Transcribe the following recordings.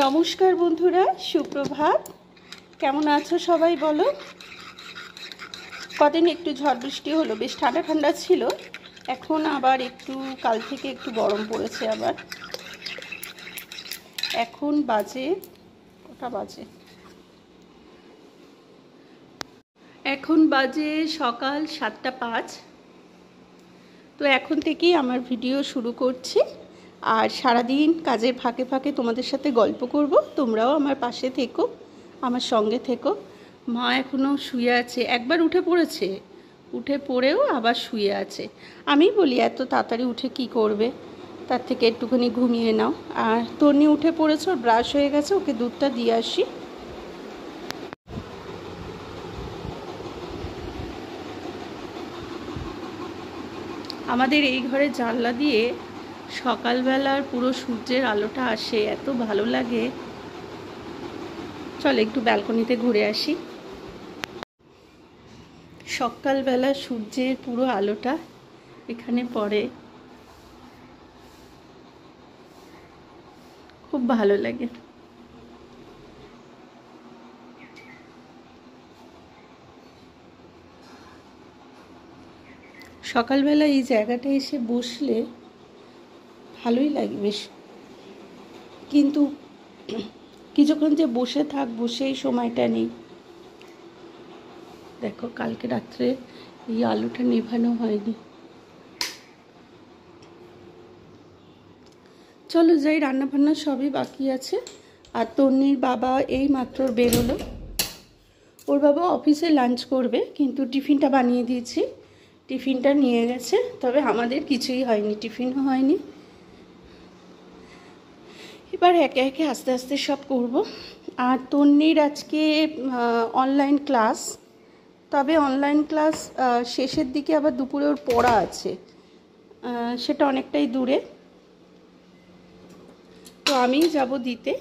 নমস্কার বন্ধুরা, সুপ্রভাত। কেমন আছো সবাই বলো? কদিন একটু ঝড় বৃষ্টি হলো, বেশ ঠান্ডা ঠান্ডা ছিল। এখন আবার একটু কাল থেকে একটু গরম পড়েছে আবার। এখন বাজে কটা বাজে? এখন বাজে সকাল 7:05। তো এখন থেকেই আমার ভিডিও শুরু করছি, আর সারাদিন কাজের ফাঁকে ফাঁকে তোমাদের সাথে গল্প করব। তোমরাও আমার পাশে থেকো, আমার সঙ্গে থেকো। মা এখনও শুয়ে আছে, একবার উঠে পড়েছে, উঠে পড়েও আবার শুয়ে আছে। আমি বলি এত তাড়াতাড়ি উঠে কি করবে, তার থেকে একটুখানি ঘুমিয়ে নাও। আর তন্নি উঠে পড়েছে, ওর ব্রাশ হয়ে গেছে, ওকে দুধটা দিয়ে আসি। আমাদের এই ঘরে জানলা দিয়ে সকালবেলার পুরো সূর্যের আলোটা আসে, এত ভালো লাগে। চল একটু ব্যালকনিতে ঘুরে আসি। সকালবেলা সূর্যের পুরো আলোটা এখানে পড়ে, খুব ভালো লাগে। সকালবেলা এই জায়গাটায় এসে বসলে ভালোই লাগে বেশ, কিন্তু কিছুক্ষণ যে বসে থাকবো সেই সময়টা নেই। দেখো কালকে রাত্রে এই আলোটা নেভানো হয়নি। চলো যাই, রান্না বান্না সবই বাকি আছে। আর তন্নির বাবা এই মাত্র বেরোলো, ওর বাবা অফিসে লাঞ্চ করবে, কিন্তু টিফিনটা বানিয়ে দিয়েছি, টিফিনটা নিয়ে গেছে। তবে আমাদের কিছুই হয়নি, টিফিনও হয়নি। এবার একে একে আস্তে আস্তে সব করব। আর তন্নির আজকে অনলাইন ক্লাস, তবে অনলাইন ক্লাস শেষের দিকে আবার দুপুরে ওর পড়া আছে, সেটা অনেকটাই দূরে। তো আমি যাব দিতে,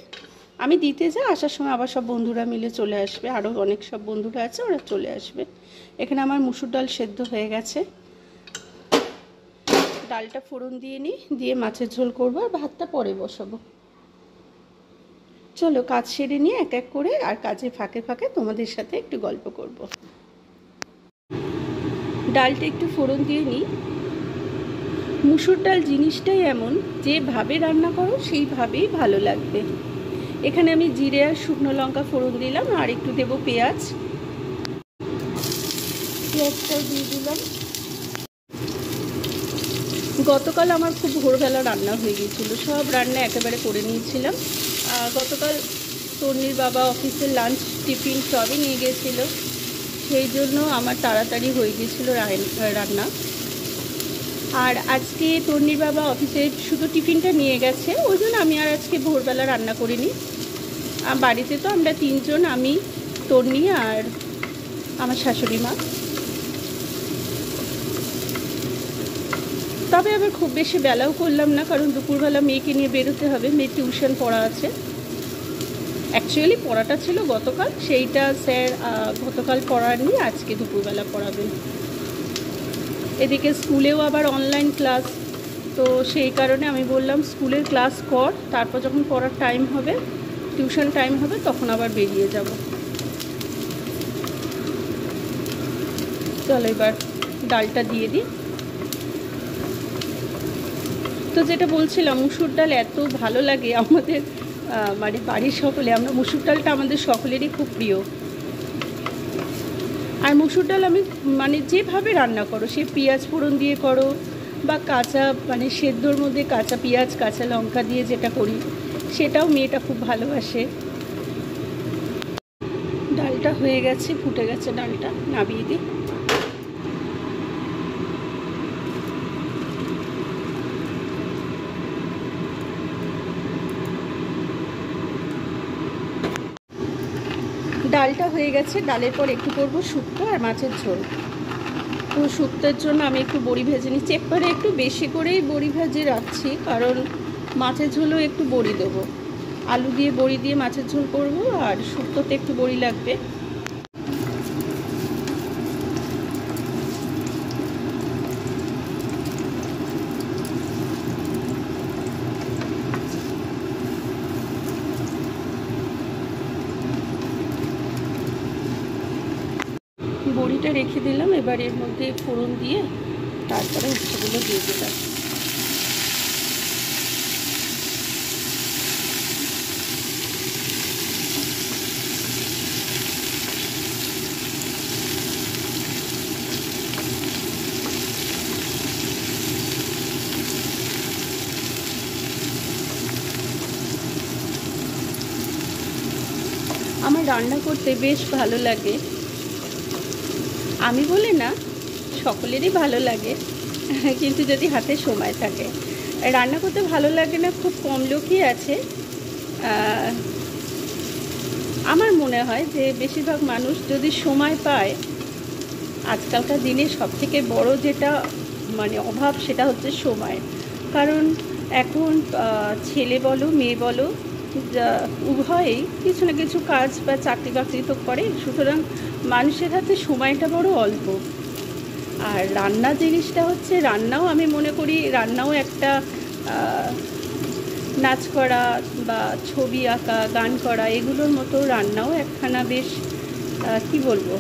আমি দিতে যাই, আসার সময় আবার সব বন্ধুরা মিলে চলে আসবে, আরও অনেক সব বন্ধুরা আছে, ওরা চলে আসবে। এখানে আমার মুসুর ডাল সেদ্ধ হয়ে গেছে, ডালটা ফোড়ন দিয়ে নিই, দিয়ে মাছের ঝোল করবো, আর ভাতটা পরে বসাবো। চলো কাজ সেরে নিয়ে এক এক করে, আর কাজে ফাঁকে ফাঁকে তোমাদের সাথে একটু গল্প করব। ডালটা একটু ফোড়ন দিয়ে নিই। মুসুর ডাল জিনিসটাই এমন, যেভাবে রান্না করো সেইভাবেই ভালো লাগবে। এখানে আমি জিরে আর শুকনো লঙ্কা ফোড়ন দিলাম, আর একটু দেবো পেঁয়াজ, পেঁয়াজটাও দিয়ে দিলাম। গতকাল আমার খুব ভোরবেলা রান্না হয়ে গিয়েছিল, সব রান্না একেবারে করে নিয়েছিলাম। গতকাল তন্নির বাবা অফিসের লাঞ্চ টিফিন সবই নিয়ে গিয়েছিল, সেই জন্য আমার তাড়াতাড়ি হয়ে গিয়েছিল রান্না। আর আজকে তন্নির বাবা অফিসে শুধু টিফিনটা নিয়ে গেছে, ওই জন্য আমি আর আজকে ভোরবেলা রান্না করিনি। বাড়িতে তো আমরা তিনজন, আমি, তন্নি আর আমার শাশুড়ি মা। তবে আবার খুব বেশি বেলাও করলাম না, কারণ দুপুরবেলা মেয়েকে নিয়ে বেরোতে হবে, মেয়ের টিউশন পড়া আছে। অ্যাকচুয়ালি পড়াটা ছিল গতকাল, সেইটা স্যার গতকাল পড়াননি, আজকে দুপুরবেলা পড়াবেন। এদিকে স্কুলেও আবার অনলাইন ক্লাস, তো সেই কারণে আমি বললাম স্কুলের ক্লাস কর, তারপর যখন পড়ার টাইম হবে, টিউশন টাইম হবে, তখন আবার বেরিয়ে যাব। চলো এবার ডালটা দিয়ে দিই। তো যেটা বলছিলাম, মুসুর ডাল এত ভালো লাগে আমাদের, মানে বাড়ির সকলে, আমরা মুসুর ডালটা আমাদের সকলেরই খুব প্রিয়। আর মুসুর ডাল আমি মানে যেভাবে রান্না করো, সে পেঁয়াজ ফোড়ন দিয়ে করো বা কাঁচা মানে সেদ্ধর মধ্যে কাঁচা পেঁয়াজ কাঁচা লঙ্কা দিয়ে যেটা করি, সেটাও মেয়েটা খুব ভালোবাসে। ডালটা হয়ে গেছে, ফুটে গেছে, ডালটা নামিয়ে দিই। ডালটা হয়ে গেছে, ডালের পর একটু করবো শুক্তো আর মাছের ঝোল। তো শুক্তোর জন্য আমি একটু বড়ি ভেজে নিচ্ছি, একবারে একটু বেশি করেই বড়ি ভেজে রাখছি, কারণ মাছের ঝোলও একটু বড়ি দেবো। আলু দিয়ে বড়ি দিয়ে মাছের ঝোল করবো, আর শুক্তোতে একটু বড়ি লাগবে। রেখে দিলাম। এবার এর মধ্যে ফোড়ন দিয়ে তারপরে উচ্ছেগুলো দিয়ে দিলাম। আমার রান্না করতে বেশ ভালো লাগে, আমি বলে না, সকলেরই ভালো লাগে, কিন্তু যদি হাতে সময় থাকে। রান্না করতে ভালো লাগে না খুব কম লোকই আছে। আমার মনে হয় যে বেশিরভাগ মানুষ যদি সময় পায়, আজকালকার দিনে সবথেকে বড় যেটা মানে অভাব সেটা হচ্ছে সময়। কারণ এখন ছেলে বলো মেয়ে বলো উভয়েই কিছু না কিছু কাজ বা চাকরি বাকরি তো করে, সুতরাং মানুষের হাতে সময়টা বড় অল্প। আর রান্না জিনিসটা হচ্ছে, রান্নাও আমি মনে করি রান্নাও একটা নাচ করা বা ছবি আঁকা, গান করা, এগুলোর মতো রান্নাও একখানা বেশ কি বলবো,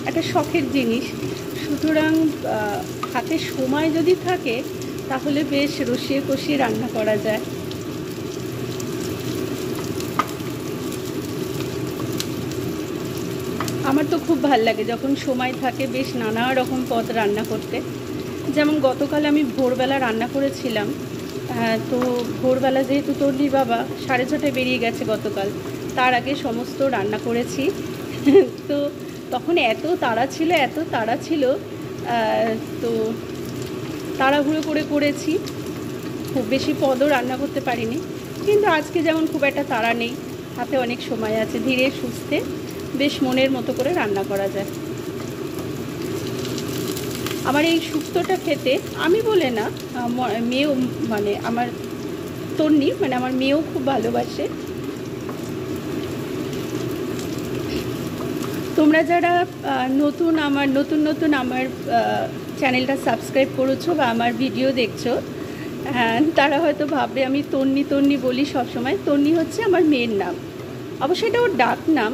একটা শখের জিনিস। সুতরাং হাতে সময় যদি থাকে তাহলে বেশ রসিয়ে কষিয়ে রান্না করা যায়। আমার তো খুব ভাল লাগে যখন সময় থাকে বেশ নানা রকম পদ রান্না করতে। যেমন গতকাল আমি ভোরবেলা রান্না করেছিলাম। তো ভোরবেলা যেহেতু তন্নির বাবা 6:30টায় বেরিয়ে গেছে গতকাল, তার আগে সমস্ত রান্না করেছি। তো তখন এত তাড়া ছিল, তো তাড়াহুড়ো করে করেছি, খুব বেশি পদও রান্না করতে পারিনি। কিন্তু আজকে যেমন খুব একটা তাড়া নেই, হাতে অনেক সময় আছে, ধীরে সুস্থে বেশ মনের মতো করে রান্না করা যায়। আমার এই শুক্তোটা খেতে আমি বলে না, মেয়েও মানে আমার তন্নি মানে আমার মেয়েও খুব ভালোবাসে। তোমরা যারা নতুন আমার চ্যানেলটা সাবস্ক্রাইব করেছো বা আমার ভিডিও দেখছো, তারা হয়তো ভাববে আমি তন্নি বলি সবসময়। তন্নি হচ্ছে আমার মেয়ের নাম, অবশ্যই এটা ওর ডাক নাম।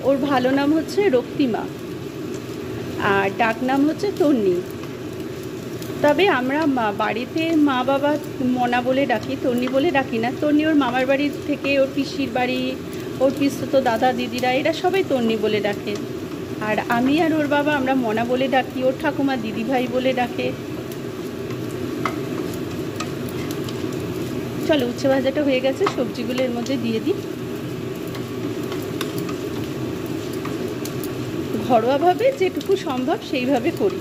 ওর ভালো নাম হচ্ছে রক্তিমা, আর ডাক নাম হচ্ছে তন্নি। তবে আমরা বাড়িতে মা বাবা মনা বলে ডাকি, তন্নি বলে ডাকি না। তন্নি ওর মামার বাড়ি থেকে, ওর পিসির বাড়ি, ওর পিসতো দাদা দিদিরা এরা সবাই তন্নি বলে ডাকে। আর আমি আর ওর বাবা আমরা মনা বলে ডাকি, ওর ঠাকুমা দিদিভাই বলে ডাকে। চলো, উচ্ছে ভাজাটা হয়ে গেছে, সবজিগুলো এর মধ্যে দিয়ে দিই। ঘরোয়াভাবে যেটুকু সম্ভব সেইভাবে করি।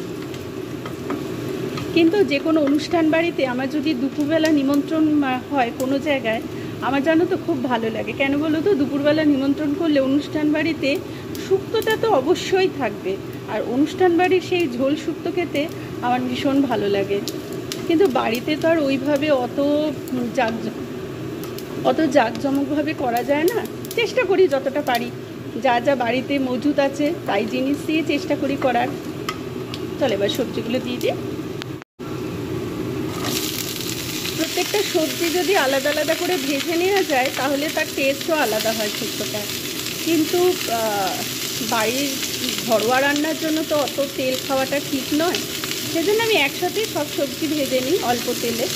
কিন্তু যে কোনো অনুষ্ঠান বাড়িতে আমার যদি দুপুরবেলা নিমন্ত্রণ হয় কোনো জায়গায়, আমার জানো তো খুব ভালো লাগে। কেন বলো তো? দুপুরবেলা নিমন্ত্রণ করলে অনুষ্ঠান বাড়িতে শুক্তোটা তো অবশ্যই থাকবে, আর অনুষ্ঠান বাড়ির সেই ঝোল শুক্তো খেতে আমার ভীষণ ভালো লাগে। কিন্তু বাড়িতে তো আর ওইভাবে অত জাঁকজমকভাবে করা যায় না। চেষ্টা করি যতটা পারি, যা যা বাড়িতে মজুদ আছে তাই জিনিস দিয়ে চেষ্টা করি করার। চলো এবার সবজিগুলো দিয়ে দিই। প্রত্যেকটা সবজি যদি আলাদা আলাদা করে ভেজে নেওয়া যায় তাহলে তার টেস্টও আলাদা হয় শুক্তোটা। কিন্তু বাড়ির ঘরোয়া রান্নার জন্য তো অত তেল খাওয়াটা ঠিক নয়, সেজন্য আমি একসাথে সব সবজি ভেজে নিই অল্প তেলে।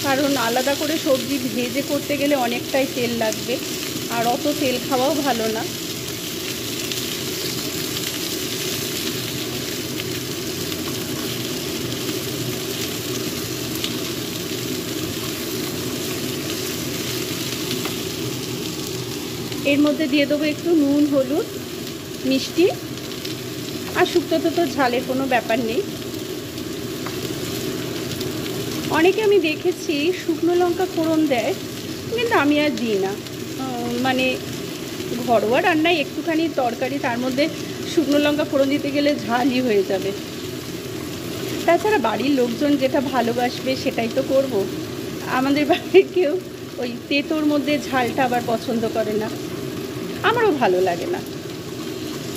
কারণ আলাদা করে সবজি ভেজে করতে গেলে অনেকটাই তেল লাগবে, আর অত তেল খাওয়াও ভালো না। এর মধ্যে দিয়ে দেবো একটু নুন, হলুদ, মিষ্টি। আর শুক্তোতে তো ঝালের কোনো ব্যাপার নেই। অনেকে আমি দেখেছি শুকনো লঙ্কা ফোড়ন দেয়, কিন্তু আমি আর দিই না। মানে ঘরোয়া রান্নায় একটুখানি তরকারি, তার মধ্যে শুকনো লঙ্কা ফোড়ন দিতে গেলে ঝালই হয়ে যাবে। তাছাড়া বাড়ির লোকজন যেটা ভালোবাসবে সেটাই তো করব। আমাদের বাড়ির কেউ ওই তেঁতোর মধ্যে ঝালটা আবার পছন্দ করে না, আমারও ভালো লাগে না।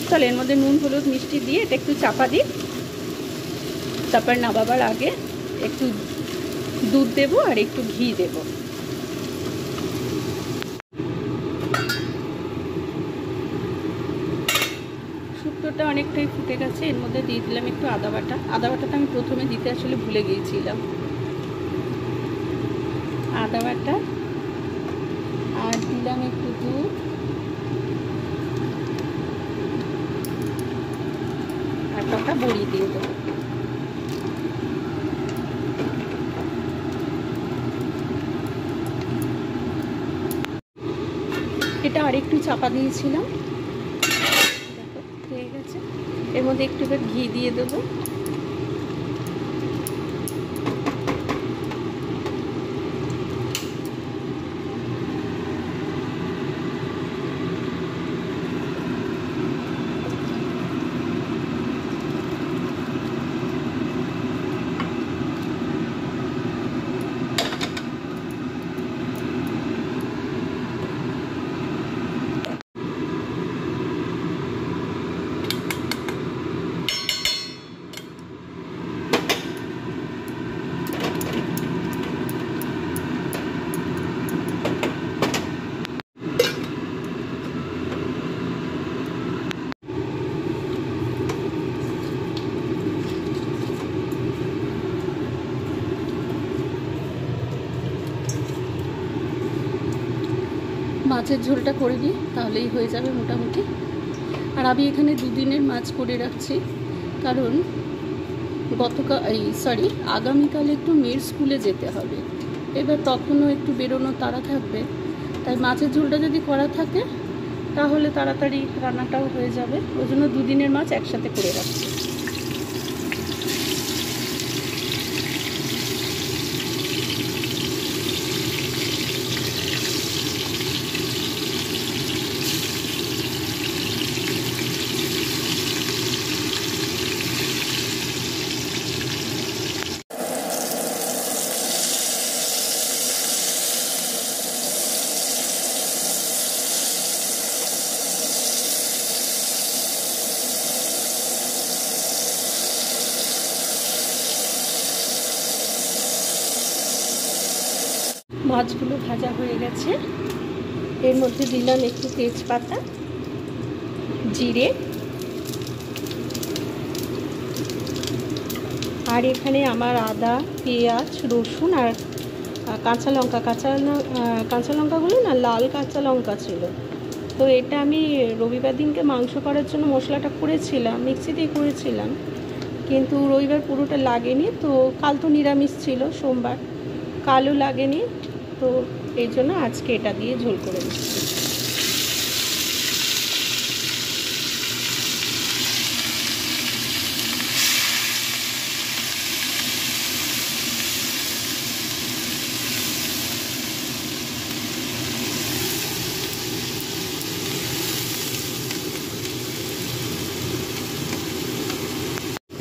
চলো এর মধ্যে নুন, হলুদ, মিষ্টি দিয়ে এটা একটু চাপা দিই। তারপর নামাবার আগে একটু দুধ দেবো আর একটু ঘি দেবো। শুক্তোটা ঝোলটা অনেকটাই ফুটে গেছে। এর মধ্যে দিয়ে দিলাম একটু আদা বাটা। আদা বাটাটা আমি প্রথমে দিতে আসলে ভুলে গিয়েছিলাম। আদা বাটা আর দিলাম একটু দুধ, আর কটা বড়ি দিয়ে দেবো। এটা আরেকটু চাপা দিয়েছিলাম, দেখো হয়ে গেছে। এর মধ্যে একটু ঘি দিয়ে দেবো। মাছের ঝোলটা করে দিই, তাহলেই হয়ে যাবে মোটামুটি। আর আমি এখানে দুদিনের মাছ করে রাখছি, কারণ আগামীকাল একটু মেয়ের স্কুলে যেতে হবে। এবার তখনও একটু বেরোনোর তাড়া থাকবে, তাই মাছের ঝোলটা যদি করা থাকে তাহলে তাড়াতাড়ি রান্নাটাও হয়ে যাবে। ওই জন্য দুদিনের মাছ একসাথে করে রাখছি। মাছগুলো ভাজা হয়ে গেছে। এর মধ্যে দিলাম একটু তেজপাতা, জিরে, আর এখানে আমার আদা, পেঁয়াজ, রসুন আর কাঁচা লঙ্কা। কাঁচা লঙ্কাগুলো না লাল কাঁচা লঙ্কা ছিল। তো এটা আমি রবিবার দিনকে মাংস করার জন্য মশলাটা করেছিলাম, মিক্সিতেই করেছিলাম, কিন্তু রবিবার পুরোটা লাগেনি। তো কাল তো নিরামিষ ছিল, সোমবার, কালও লাগেনি, তো এই জন্য আজকে এটা দিয়ে ঝোল করে নিচ্ছি।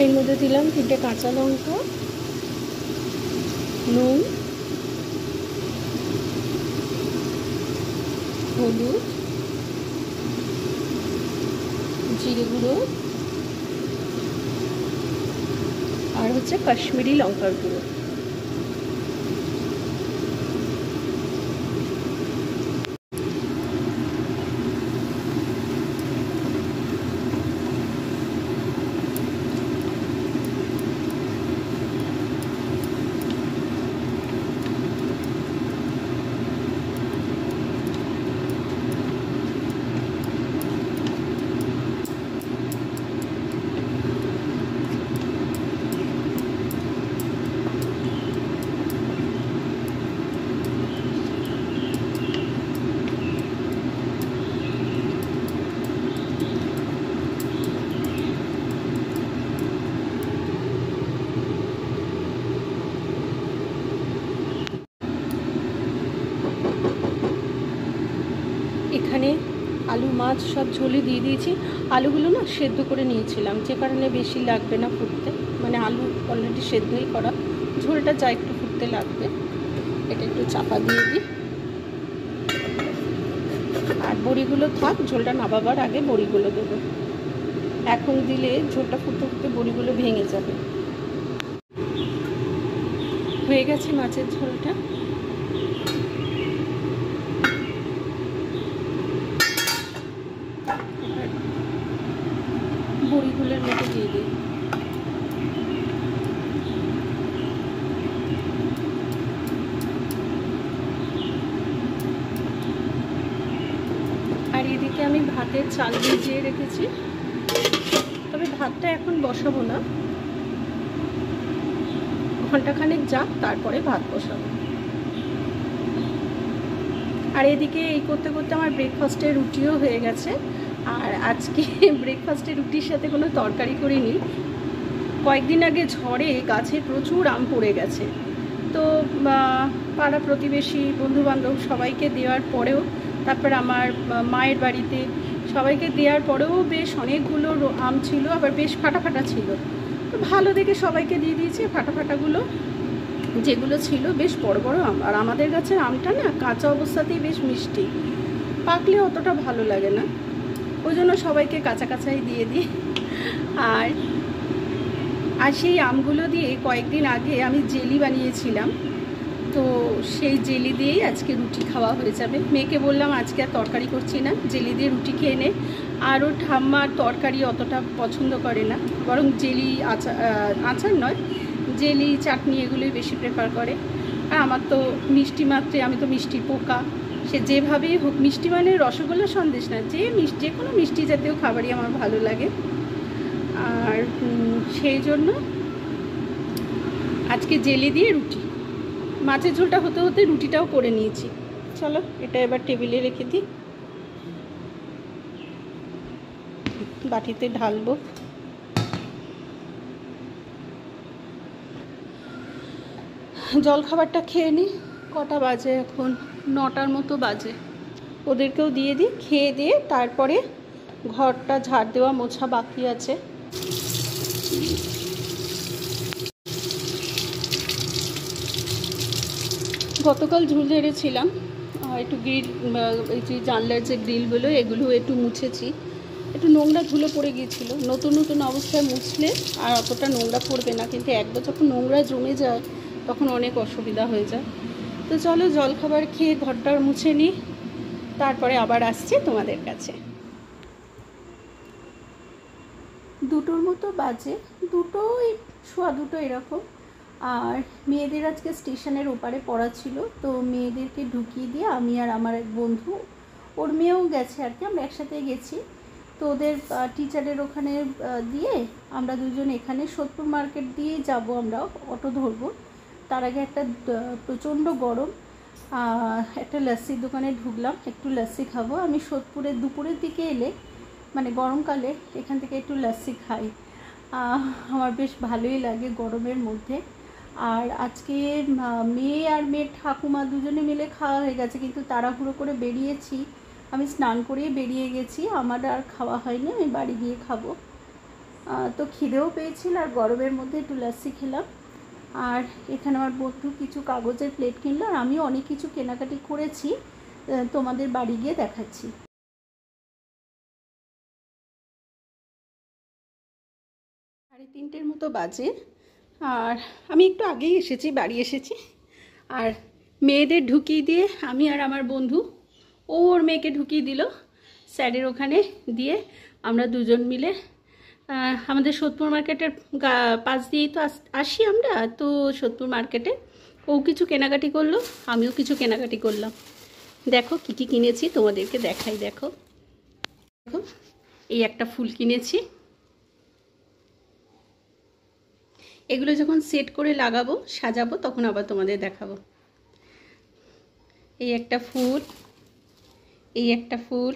এর মধ্যে দিলাম 3টে কাঁচা লঙ্কা, নুন, হলুদ, জিরে গুঁড়ো আর হচ্ছে কাশ্মীরি লঙ্কার গুঁড়ো। এখানে আলু মাছ সব ঝোলে দিয়ে দিয়েছি। আলুগুলো না সেদ্ধ করে নিয়েছিলাম, যে কারণে বেশি লাগবে না ফুটতে, মানে আলু অলরেডি সেদ্ধই করা, ঝোলটা যা একটু ফুটতে লাগবে। এটা একটু চাপা দিয়ে দিই, আর বড়িগুলো থাক, ঝোলটা নামাবার আগে বড়িগুলো দেবো। এখন দিলে ঝোলটা ফুটতে ফুটতে বড়িগুলো ভেঙে যাবে। হয়ে গেছে মাছের ঝোলটা। ভাতের চাল ভিজিয়ে রেখেছি, তবে ভাতটা এখন বসাবো না, ঘন্টাখানেক যাক তারপরে ভাত বসাবো। আর এদিকে এই করতে করতে আমার ব্রেকফাস্টে রুটিও হয়ে গেছে। আর আজকে ব্রেকফাস্টে রুটির সাথে কোনো তরকারি করিনি। কয়েকদিন আগে ঝড়ে গাছে প্রচুর আম পড়ে গেছে, তো পাড়া প্রতিবেশী বন্ধুবান্ধব সবাইকে দেওয়ার পরেও, তারপর আমার মায়ের বাড়িতে সবাইকে দেওয়ার পরেও বেশ অনেকগুলো আম ছিল, আবার বেশ ফাটা ফাটা ছিল। তো ভালো দেখে সবাইকে দিয়ে দিয়েছি। ফাটা ফাটাগুলো যেগুলো ছিল বেশ বড় বড় আম, আর আমাদের গাছের আমটা না কাঁচা অবস্থাতেই বেশ মিষ্টি, পাকলে অতটা ভালো লাগে না, ওই জন্য সবাইকে কাঁচা কাঁচাই দিয়ে দিই। আর সেই আমগুলো দিয়ে কয়েকদিন আগে আমি জেলি বানিয়েছিলাম, তো সেই জেলি দিয়েই আজকে রুটি খাওয়া হয়ে যাবে। মেয়েকে বললাম আজকে আর তরকারি করছি না, জেলি দিয়ে রুটি খেয়ে নে। আর ওর ঠাম্মার তরকারি অতটা পছন্দ করে না, বরং জেলি আচার নয়, জেলি চাটনি এগুলোই বেশি প্রেফার করে। আর আমার তো মিষ্টি মাত্রে, আমি তো মিষ্টি পোকা, সে যেভাবেই হোক, মিষ্টি মানে রসগোল্লা সন্দেশ না, যে কোনো মিষ্টি জাতীয় খাবারই আমার ভালো লাগে। আর সেই জন্য আজকে জেলি দিয়ে রুটি, মাছের ঝোলটা হতে হতে রুটিটাও করে নিয়েছি। চলো এটা এবার টেবিলে রেখে দিই, বাটিতে ঢালবো। জলখাবারটা খেয়ে নিই। কটা বাজে এখন? 9টার মতো বাজে। ওদেরকেও দিয়ে দিই, খেয়ে দিয়ে তারপরে ঘরটা ঝাড় দেওয়া মোছা বাকি আছে। গতকাল ঝুল ঝেড়েছিলাম, একটু গ্রিল, এই যে জানলার যে গ্রিলগুলো এগুলো একটু মুছেছি, একটু নোংরা ধুলো পড়ে গিয়েছিল। নতুন নতুন অবস্থায় মুছলে আর অতটা নোংরা পড়বে না, কিন্তু একবার যখন নোংরা জমে যায় তখন অনেক অসুবিধা হয়ে যায়। তো চলো জলখাবার খেয়ে ঘরটা মুছে নিই, তারপরে আবার আসছি তোমাদের কাছে। 2টোর মতো বাজে, 2টোই সোয়া 2টো এরকম। আর মেয়েদের আজকে স্টেশনের ওপারে পড়া ছিল, তো মেয়েদেরকে ঢুকিয়ে দিয়ে আমি আর আমার এক বন্ধু, ওর মেয়েও গেছে আর কি, আমরা একসাথে গেছি। তো ওদের টিচারের ওখানে দিয়ে আমরা দুজন এখানে সোদপুর মার্কেট দিয়ে যাব, আমরা অটো ধরবো। তার আগে একটা প্রচণ্ড গরম একটা লস্যির দোকানে ঢুকলাম, একটু লস্যি খাবো। আমি সোদপুরের দুপুরের দিকে এলে, মানে গরমকালে এখান থেকে একটু লস্যি খাই, আমার বেশ ভালোই লাগে গরমের মধ্যে। আর আজকে মেয়ে আর মেয়ের ঠাকুমা দুজনে মিলে খাওয়া হয়ে গেছে, কিন্তু তাড়াহুড়ো করে বেরিয়েছি, আমি স্নান করেই বেরিয়ে গেছি, আমার আর খাওয়া হয়নি, আমি বাড়ি গিয়ে খাবো। তো খিদেও পেয়েছিল, আর গরমের মধ্যে একটু লস্যি খেলাম। আর এখানে আমার বন্ধু কিছু কাগজের প্লেট কিনলো, আর আমিও অনেক কিছু কেনাকাটি করেছি, তোমাদের বাড়ি গিয়ে দেখাচ্ছি। 3:30 মতো বাজে, আর আমি একটু আগেই এসেছি, বাড়ি এসেছি। আর মেয়েদের ঢুকিয়ে দিয়ে আমি আর আমার বন্ধু, ওর মেয়েকে ঢুকিয়ে দিল স্যারের ওখানে, দিয়ে আমরা দুজন মিলে আমাদের সোদপুর মার্কেটের পাশ দিয়েই তো আসি আমরা, তো সোদপুর মার্কেটে ও কিছু কেনাকাটি করলো, আমিও কিছু কেনাকাটি করলাম। দেখো কী কী কিনেছি তোমাদেরকে দেখাই। দেখো দেখো, এই একটা ফুল কিনেছি, এগুলো যখন সেট করে লাগাবো, সাজাবো, তখন আবার তোমাদের দেখাবো। এই একটা ফুল, এই একটা ফুল,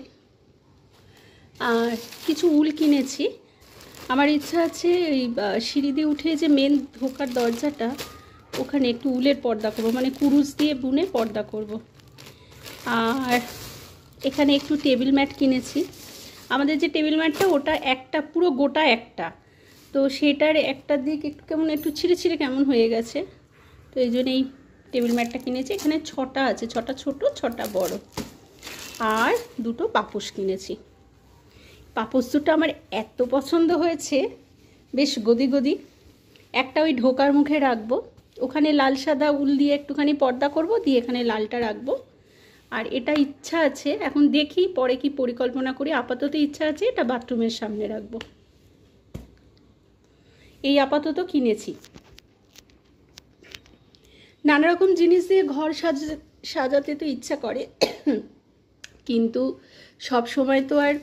আর কিছু উল কিনেছি। আমার ইচ্ছা আছে ওই সিঁড়ি দিয়ে উঠে যে মেন ঢোকার দরজাটা, ওখানে একটু উলের পর্দা করবো, মানে কুরুশ দিয়ে বুনে পর্দা করব। আর এখানে একটু টেবিল ম্যাট কিনেছি। আমাদের যে টেবিল ম্যাটটা, ওটা একটা পুরো গোটা একটা, তো সেটার একটা দিক একটু কেমন একটু ছিঁড়ে ছিঁড়ে কেমন হয়ে গেছে, তো এই জন্য এই টেবিল ম্যাটটা কিনেছি। এখানে 6টা আছে, 6টা ছোট, 6টা বড়। আর 2টো পাপোশ কিনেছি। পাপোশ দুটো আমার এত পছন্দ হয়েছে, বেশ গদি গদি। একটা ওই ঢোকার মুখে রাখবো, ওখানে লাল সাদা উল দিয়ে একটুখানি পর্দা করব, দিয়ে এখানে লালটা রাখবো। আর এটা ইচ্ছা আছে, এখন দেখি পরে কি পরিকল্পনা করি, আপাতত ইচ্ছা আছে এটা বাথরুমের সামনে রাখবো। এই আপাতত কিনেছি। নানা রকম জিনিস দিয়ে ঘর সাজাতে তো ইচ্ছা করে, কিন্তু সব সময় তো আর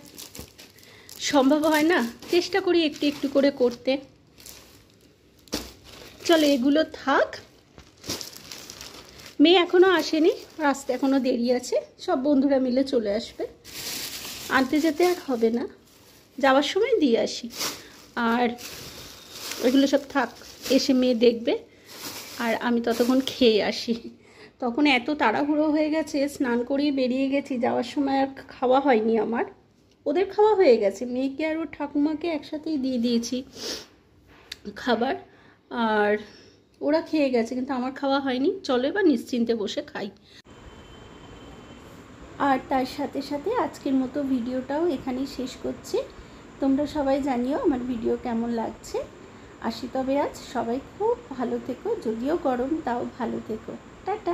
সম্ভব হয় না, চেষ্টা করি একটু একটু করে করতে। চলো এগুলো থাক। মেয়ে এখনও আসেনি, আসতে এখনও দেরি আছে, সব বন্ধুরা মিলে চলে আসবে। আনতে যেতে আর হবে না, যাওয়ার সময় দিয়ে আসি। আর এগুলো সব থাক, এসে মেয়ে দেখবে, আর আমি ততক্ষণ খেয়ে আসি। তখন এত তাড়াহুড়ো হয়ে গেছে, স্নান করিয়ে বেরিয়ে গেছি, যাওয়ার সময় আর খাওয়া হয়নি আমার। ওদের খাওয়া হয়ে গেছে, মেয়েকে আর ওর ঠাকুমাকে একসাথেই দিয়ে দিয়েছি খাবার, আর ওরা খেয়ে গেছে, কিন্তু আমার খাওয়া হয়নি। চলো এবার নিশ্চিন্তে বসে খাই। আর তার সাথে সাথে আজকের মতো ভিডিওটাও এখানেই শেষ করছি। তোমরা সবাই জানিও আমার ভিডিও কেমন লাগছে। আসি তবে আজ, সবাই খুব ভালো থেকো, যদিও গরম তাও ভালো থেকো। টাটা।